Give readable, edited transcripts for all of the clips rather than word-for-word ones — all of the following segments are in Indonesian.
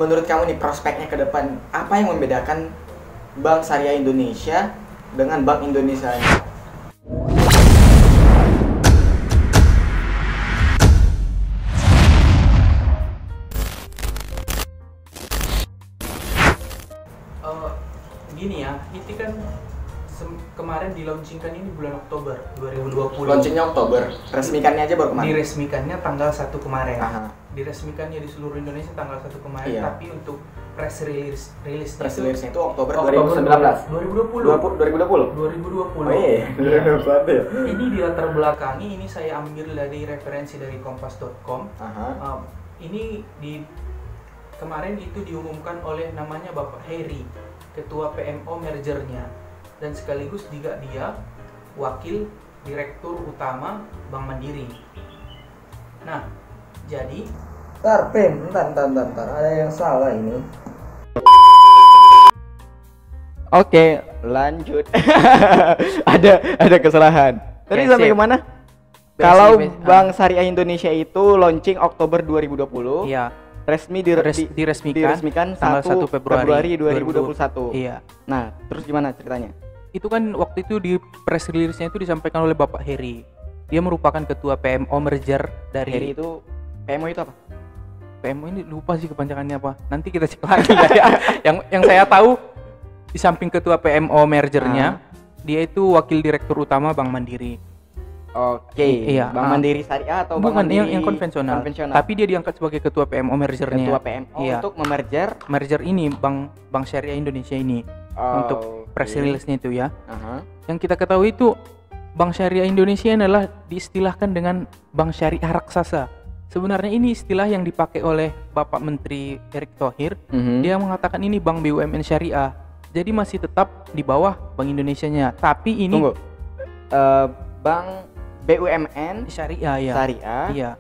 menurut kamu nih prospeknya ke depan, apa yang membedakan Bank Syariah Indonesia dengan Bank Indonesia lainnya? Gini ya, itu kan kemarin dilaunchingkan ini bulan Oktober 2020. Launchingnya Oktober, resmikannya aja baru kemarin. Diresmikannya tanggal 1 kemarin. Aha. Diresmikannya di seluruh Indonesia tanggal 1 kemarin, Iya. tapi untuk press release Press release itu Oktober 2019. 2020. 2020. Oh iya, 2021 ya. Ini di latar belakangi, ini saya ambil dari referensi dari kompas.com. Aha. Ini kemarin itu diumumkan oleh namanya Bapak Heri, Ketua PMO Mergernya, dan sekaligus juga dia Wakil Direktur Utama Bank Mandiri. Nah, jadi Bentar, ada yang salah ini. Oke, lanjut. ada kesalahan. Tadi sampai kemana? Kalau Bank Syariah Indonesia itu launching Oktober 2020. iya, diresmikan tanggal 1 Februari 2021. Iya. Nah, terus gimana ceritanya? Itu kan waktu itu di press release-nya itu disampaikan oleh Bapak Heri. Dia merupakan Ketua PMO Merger dari Heri itu PMO itu apa? PMO ini lupa sih kepanjangannya apa. Nanti kita cek lagi ya. Yang saya tahu di samping Ketua PMO Mergernya, dia itu Wakil Direktur Utama Bank Mandiri. Oke. Iya. Bank Mandiri Syariah atau bukan Bank Mandiri yang konvensional. Tapi dia diangkat sebagai Ketua PMO Mergernya. Ketua PMO iya. Untuk merger ini Bank Syariah Indonesia ini. Untuk press release-nya itu ya. Yang kita ketahui itu Bank Syariah Indonesia adalah diistilahkan dengan Bank Syariah Raksasa. Sebenarnya ini istilah yang dipakai oleh Bapak Menteri Erick Thohir. Dia mengatakan ini Bank BUMN Syariah. Jadi masih tetap di bawah Bank Indonesianya. Tapi ini Bank BUMN Syariah ya. Syariah. Iya.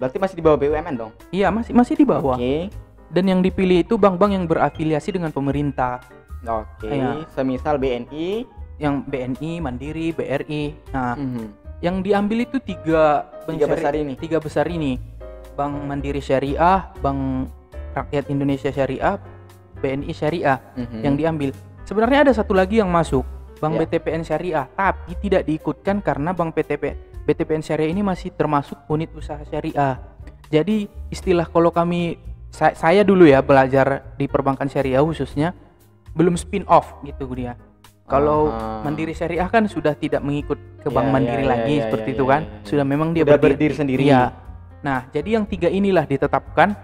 Berarti masih di bawah BUMN dong? Iya, masih di bawah. Oke. Dan yang dipilih itu bank-bank yang berafiliasi dengan pemerintah. Oke. Iya. Semisal BNI, yang BNI, Mandiri, BRI. Nah, yang diambil itu tiga besar ini. Bank Mandiri Syariah, Bank Rakyat Indonesia Syariah, BNI Syariah yang diambil. Sebenarnya ada satu lagi yang masuk, Bank BTPN Syariah, tapi tidak diikutkan karena Bank BTPN Syariah ini masih termasuk unit usaha syariah. Jadi istilah kalau saya dulu ya belajar di perbankan syariah khususnya belum spin off gitu dia. Kalau Mandiri Syariah kan sudah tidak mengikut ke Bank Mandiri lagi seperti itu kan. Sudah memang dia berdiri sendiri. Ya. Nah, jadi yang tiga inilah ditetapkan,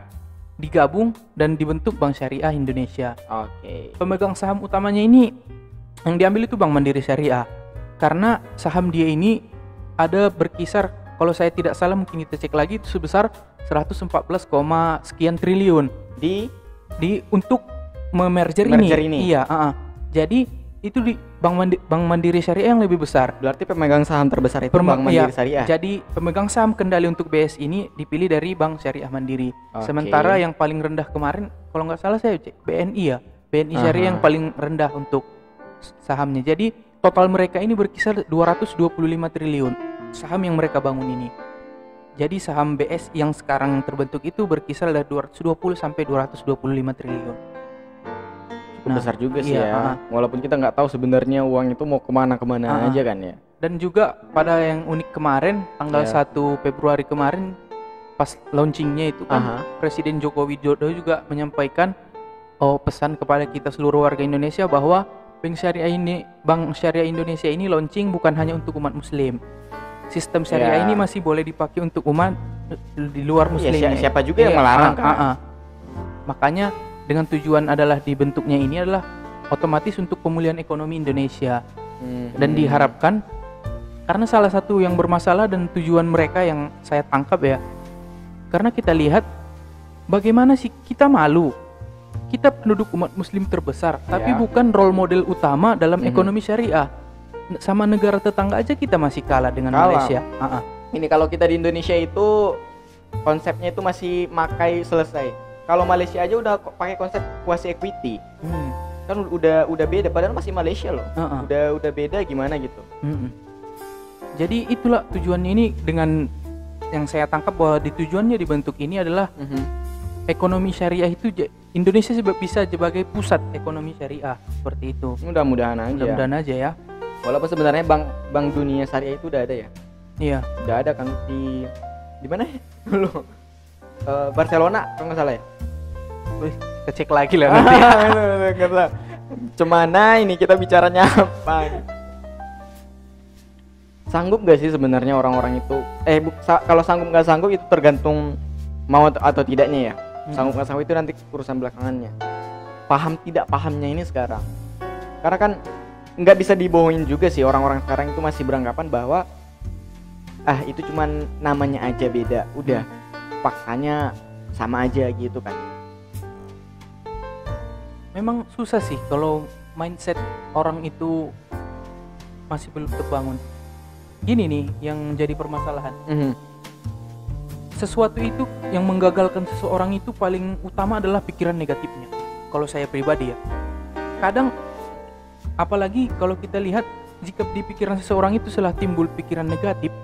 digabung dan dibentuk Bank Syariah Indonesia. Oke. Pemegang saham utamanya ini yang diambil itu Bank Mandiri Syariah. Karena saham dia ini ada berkisar, kalau saya tidak salah mungkin kita cek lagi, itu sebesar 114, sekian triliun di untuk merger ini. Iya, Jadi itu di Bank Mandiri Syariah yang lebih besar. Berarti pemegang saham terbesar itu Bank Mandiri Syariah. Jadi pemegang saham kendali untuk BS ini dipilih dari Bank Syariah Mandiri. Sementara yang paling rendah kemarin kalau nggak salah saya cek BNI ya. BNI Syariah yang paling rendah untuk sahamnya. Jadi total mereka ini berkisar 225 triliun saham yang mereka bangun ini. Jadi saham BS yang sekarang terbentuk itu berkisar dari 220 sampai 225 triliun. Cukup besar juga sih ya. Walaupun kita nggak tahu sebenarnya uang itu mau kemana aja kan ya. Dan juga pada yang unik kemarin tanggal 1 Februari kemarin pas launchingnya itu kan Presiden Joko Widodo juga menyampaikan pesan kepada kita seluruh warga Indonesia bahwa Bank Syariah Indonesia ini launching bukan hanya untuk umat muslim. Sistem syariah ini masih boleh dipakai untuk umat di luar muslim. Siapa juga yang melarang kan? Makanya dengan tujuan adalah dibentuknya ini adalah otomatis untuk pemulihan ekonomi Indonesia. Dan diharapkan karena salah satu yang bermasalah dan tujuan mereka yang saya tangkap ya. Karena kita lihat bagaimana sih kita malu. Kita penduduk umat muslim terbesar, tapi bukan role model utama dalam ekonomi syariah. Sama negara tetangga aja kita masih kalah dengan Malaysia. Ini kalau kita di Indonesia itu konsepnya itu masih makai selesai. Kalau Malaysia aja udah pakai konsep quasi equity. Kan udah beda, padahal masih Malaysia loh. Udah beda gimana gitu. Jadi itulah tujuannya ini, dengan yang saya tangkap bahwa tujuannya dibentuk ini adalah ekonomi syariah itu Indonesia bisa sebagai pusat ekonomi syariah seperti itu. Mudah-mudahan aja ya. Walaupun sebenarnya bank dunia syariah itu udah ada ya. Iya. Udah ada kan di mana ya? Dulu Barcelona kalau nggak salah ya. Wih, kecek lagi lah nanti. Cemana ini kita bicaranya apa? Sanggup gak sih sebenarnya orang-orang itu? Kalau sanggup nggak sanggup itu tergantung mau atau tidaknya ya. Sanggup nggak sanggup itu nanti urusan belakangannya. Paham tidak pahamnya ini sekarang. Karena kan nggak bisa dibohongin juga sih, orang-orang sekarang itu masih beranggapan bahwa itu cuman namanya aja beda, udah faktanya sama aja gitu kan. Memang susah sih kalau mindset orang itu masih belum terbangun. Gini nih yang jadi permasalahan. Sesuatu itu yang menggagalkan seseorang itu paling utama adalah pikiran negatifnya. Kalau saya pribadi ya, kadang apalagi kalau kita lihat jika di pikiran seseorang itu setelah timbul pikiran negatif,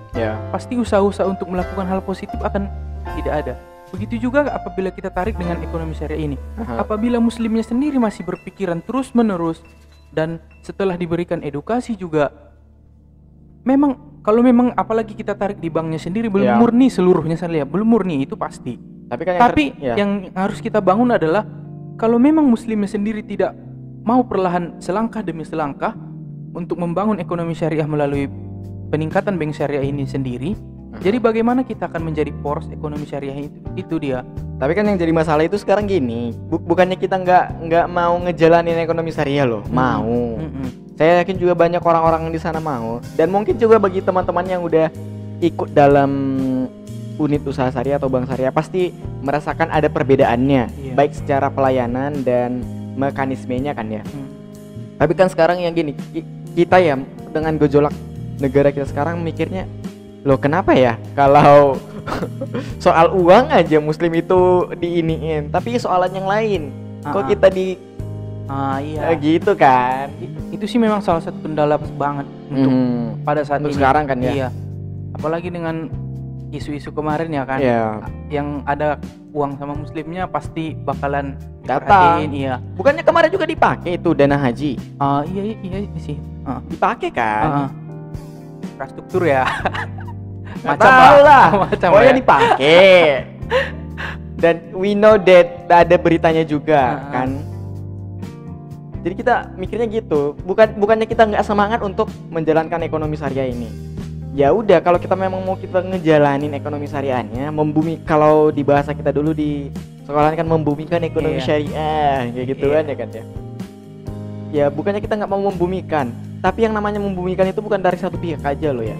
pasti usaha-usaha untuk melakukan hal positif akan tidak ada. Begitu juga apabila kita tarik dengan ekonomi syariah ini. Apabila muslimnya sendiri masih berpikiran terus-menerus dan setelah diberikan edukasi juga, kalau memang apalagi kita tarik di banknya sendiri belum murni seluruhnya, saya lihat belum murni itu pasti. Tapi yang harus kita bangun adalah kalau memang muslimnya sendiri tidak mau perlahan selangkah demi selangkah untuk membangun ekonomi syariah melalui peningkatan bank syariah ini sendiri, jadi bagaimana kita akan menjadi poros ekonomi syariah itu dia. Tapi kan yang jadi masalah itu sekarang gini, bukannya kita nggak mau ngejalanin ekonomi syariah loh, mau. Saya yakin juga banyak orang-orang di sana mau, dan mungkin juga bagi teman-teman yang udah ikut dalam unit usaha syariah atau bank syariah pasti merasakan ada perbedaannya, baik secara pelayanan dan mekanismenya kan ya. Tapi kan sekarang yang gini, kita ya dengan gejolak negara kita sekarang mikirnya, loh kenapa ya kalau soal uang aja muslim itu diiniin, tapi soalan yang lain kok kita gitu kan. Itu sih memang salah satu kendala banget untuk pada saat untuk ini sekarang kan ya. Iya. Apalagi dengan isu-isu kemarin ya kan, yang ada uang sama muslimnya pasti bakalan datang. Iya. Bukannya kemarin juga dipakai itu dana haji? Iya sih. Dipakai kan? Infrastruktur ya. Macam lah. Pokoknya dipakai. Dan we know that ada beritanya juga kan. Jadi kita mikirnya gitu. Bukannya kita nggak semangat untuk menjalankan ekonomi syariah ini. Ya udah, kalau kita memang mau kita ngejalanin ekonomi syariahnya, kalau di bahasa kita dulu di sekolah kan membumikan ekonomi syariah, kayak gitu kan ya kan ya. Ya bukannya kita nggak mau membumikan, tapi yang namanya membumikan itu bukan dari satu pihak aja loh ya.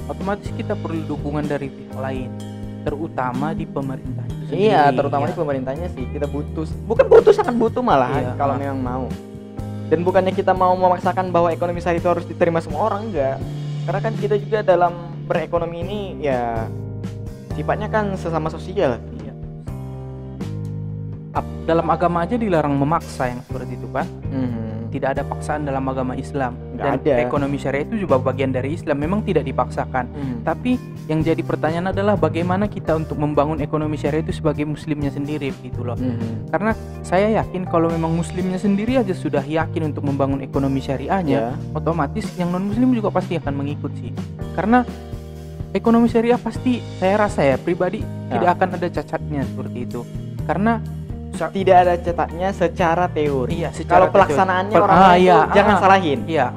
Otomatis kita perlu dukungan dari pihak lain, terutama di pemerintah itu sendiri. Terutama di pemerintahnya sih kita butuh, sangat butuh malah kalau memang mau. Dan bukannya kita mau memaksakan bahwa ekonomi syariah itu harus diterima semua orang, enggak. Karena kan kita juga dalam berekonomi ini ya sifatnya kan sesama sosial. Dalam agama aja dilarang memaksa yang seperti itu kan. Tidak ada paksaan dalam agama Islam. Dan ekonomi syariah itu juga bagian dari Islam, memang tidak dipaksakan. Tapi yang jadi pertanyaan adalah bagaimana kita untuk membangun ekonomi syariah itu sebagai muslimnya sendiri gitu loh. Karena saya yakin kalau memang muslimnya sendiri aja sudah yakin untuk membangun ekonomi syariahnya, otomatis yang non muslim juga pasti akan mengikut sih. Karena ekonomi syariah pasti, saya rasa ya pribadi tidak akan ada cacatnya seperti itu. Karena tidak ada catatnya secara teori. Secara kalau pelaksanaannya orang jangan salahin. Ya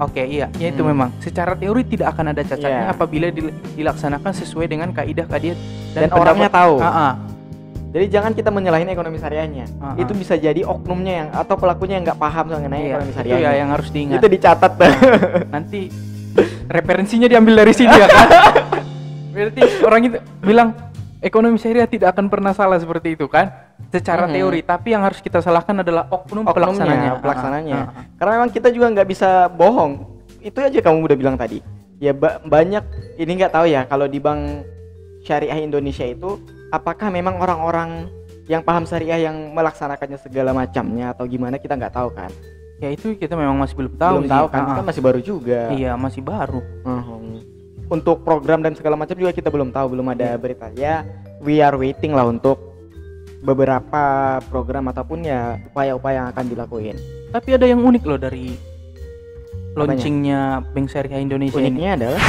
itu memang secara teori tidak akan ada cacatnya apabila dilaksanakan sesuai dengan kaidah-kaidah dan orangnya tahu. Jadi jangan kita menyalahin ekonomi syariahnya. Itu bisa jadi oknumnya atau pelakunya yang nggak paham mengenai ekonomi syariahnya. Itu yang harus diingat. Itu dicatat. Nanti referensinya diambil dari sini ya kan. Berarti orang itu bilang ekonomi syariah tidak akan pernah salah seperti itu kan secara teori, tapi yang harus kita salahkan adalah oknum pelaksananya. Karena memang kita juga nggak bisa bohong. Itu aja kamu udah bilang tadi ya, banyak ini nggak tahu ya kalau di bank syariah Indonesia itu apakah memang orang-orang yang paham syariah yang melaksanakannya segala macamnya atau gimana, kita nggak tahu kan. Ya itu kita memang masih belum tahu kan masih baru juga. Iya masih baru. Untuk program dan segala macam juga kita belum tahu, belum ada berita ya. We are waiting lah untuk beberapa program ataupun ya upaya-upaya yang akan dilakuin. Tapi ada yang unik loh dari launchingnya Bank Syariah Indonesia. Uniknya adalah